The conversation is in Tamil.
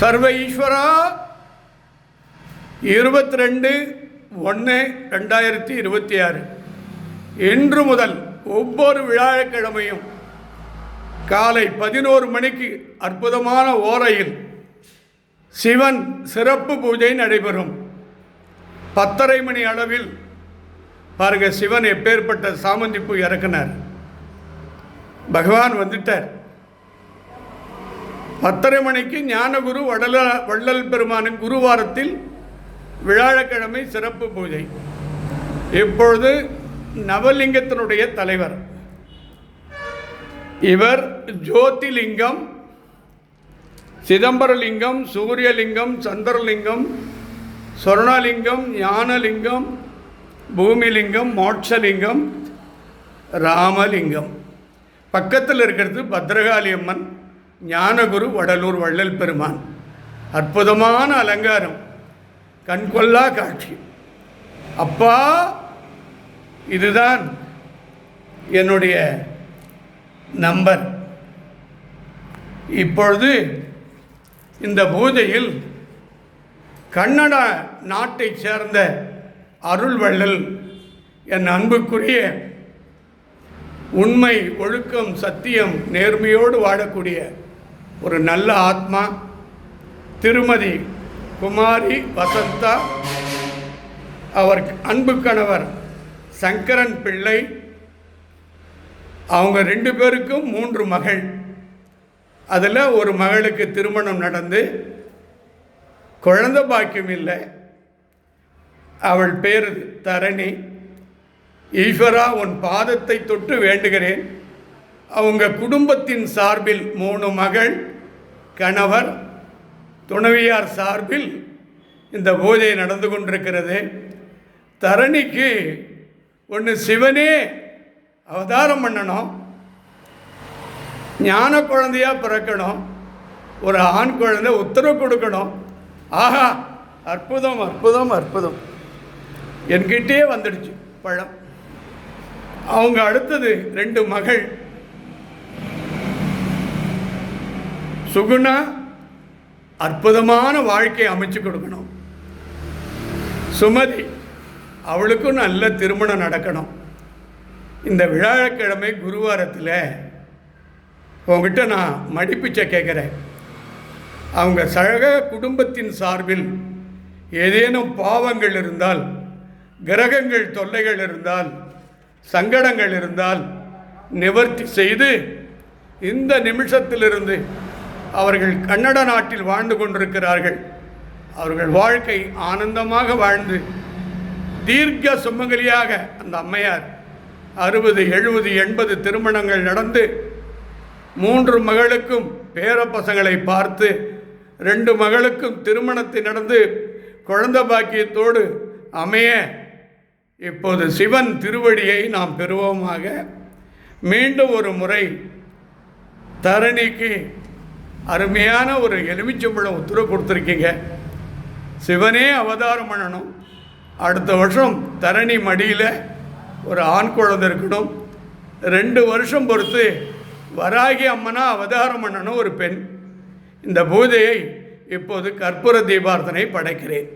சர்வ ஈஸ்வரா 22/1/2026 இன்று முதல் ஒவ்வொரு வியாழக்கிழமையும் காலை 11 மணிக்கு அற்புதமான ஓரையில் சிவன் சிறப்பு பூஜை நடைபெறும். 10:30 மணி அளவில் பாருங்க, சிவன் எப்பேற்பட்ட சாமந்திப்பூ இறக்குனார். பகவான் வந்துட்டார். 10:30 மணிக்கு ஞானகுரு வள்ளல் பெருமானின் குருவாரத்தில் வியாழக்கிழமை சிறப்பு பூஜை. இப்பொழுது நவலிங்கத்தினுடைய தலைவர் இவர் ஜோதிலிங்கம், சிதம்பரலிங்கம், சூரியலிங்கம், சந்திரலிங்கம், சொர்ணலிங்கம், ஞானலிங்கம், பூமிலிங்கம், மோட்சலிங்கம், ராமலிங்கம். பக்கத்தில் இருக்கிறது பத்ரகாளி அம்மன், ஞானகுரு வடலூர் வள்ளல் பெருமான். அற்புதமான அலங்காரம், கண்கொள்ளா காட்சி. அப்பா, இதுதான் என்னுடைய நம்பர். இப்பொழுது இந்த பூஜையில் கன்னட நாட்டைச் சேர்ந்த அருள் வள்ளல், என் அன்புக்குரிய உண்மை, ஒழுக்கம், சத்தியம், நேர்மையோடு வாழக்கூடிய ஒரு நல்ல ஆத்மா திருமதி குமாரி வசந்தா, அவர் அன்பு கணவர் சங்கரன் பிள்ளை, அவங்க 2 பேருக்கும் 3 மகள். அதில் ஒரு மகளுக்கு திருமணம் நடந்து குழந்தை பாக்கியம் இல்லை. அவள் பேர் தரணி. ஈஸ்வரா, உன் பாதத்தை தொட்டு வேண்டுகிறேன். அவங்க குடும்பத்தின் சார்பில் 3 மகள், கணவர், துணைவியார் சார்பில் இந்த பூஜை நடந்து கொண்டிருக்கிறது. தரணிக்கு ஒன்று சிவனே அவதாரம் பண்ணணும், ஞான குழந்தையாக பிறக்கணும், ஒரு ஆண் குழந்தை உத்தரவு கொடுக்கணும். ஆஹா, அற்புதம் அற்புதம் அற்புதம், என்கிட்டே வந்துடுச்சு பழம். அவங்க அடுத்தது 2 மகள் சுகுணா, அற்புதமான வாழ்க்கையை அமைச்சு கொடுக்கணும். சுமதி, அவளுக்கும் நல்ல திருமணம் நடக்கணும். இந்த வியாழக்கிழமை குருவாரத்தில் உங்ககிட்ட நான் மடிப்பிச்சை கேட்குறேன். அவங்க சக குடும்பத்தின் சார்பில் ஏதேனும் பாவங்கள் இருந்தால், கிரகங்கள் தொல்லைகள் இருந்தால், சங்கடங்கள் இருந்தால் நிவர்த்தி செய்து இந்த நிமிஷத்திலிருந்து அவர்கள் கன்னட நாட்டில் வாழ்ந்து கொண்டிருக்கிறார்கள். அவர்கள் வாழ்க்கை ஆனந்தமாக வாழ்ந்து தீர்க்க சுமங்கலியாக அந்த அம்மையார் 60, 70, 80 திருமணங்கள் நடந்து 3 மகளுக்கும் பேரப்பசங்களை பார்த்து 2 மகளுக்கும் திருமணத்தை நடந்து குழந்தை பாக்கியத்தோடு அமைய இப்போது சிவன் திருவடியை நாம் பெறுவோமாக. மீண்டும் ஒரு முறை தரணிக்கு அருமையான ஒரு எலுமிச்சம்பழம் உத்தரவு கொடுத்துருக்கீங்க. சிவனே அவதாரம் பண்ணணும். அடுத்த வருஷம் தரணி மடியில் ஒரு ஆண் குழந்தை இருக்கணும். 2 வருஷம் பொறுத்து வராகி அம்மனா அவதாரம் பண்ணணும் ஒரு பெண். இந்த பூஜையை இப்போது கற்பூர தீபார்த்தனை படைக்கிறேன்.